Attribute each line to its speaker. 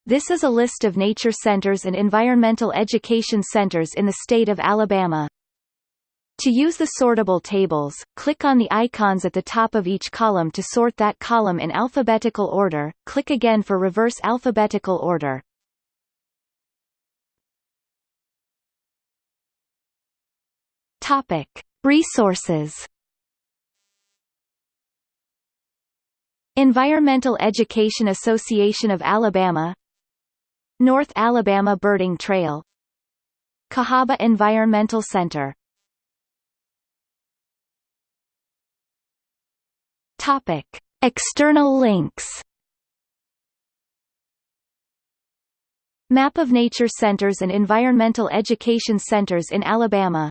Speaker 1: This is a list of nature centers and environmental education centers in the state of Alabama. To use the sortable tables, click on the icons at the top of each column to sort that column in alphabetical order. Click again for reverse alphabetical order. Topic: Resources. Environmental Education Association of Alabama, North Alabama Birding Trail, Cahaba Environmental Center. Topic: External links. Map of nature centers and environmental education centers in Alabama.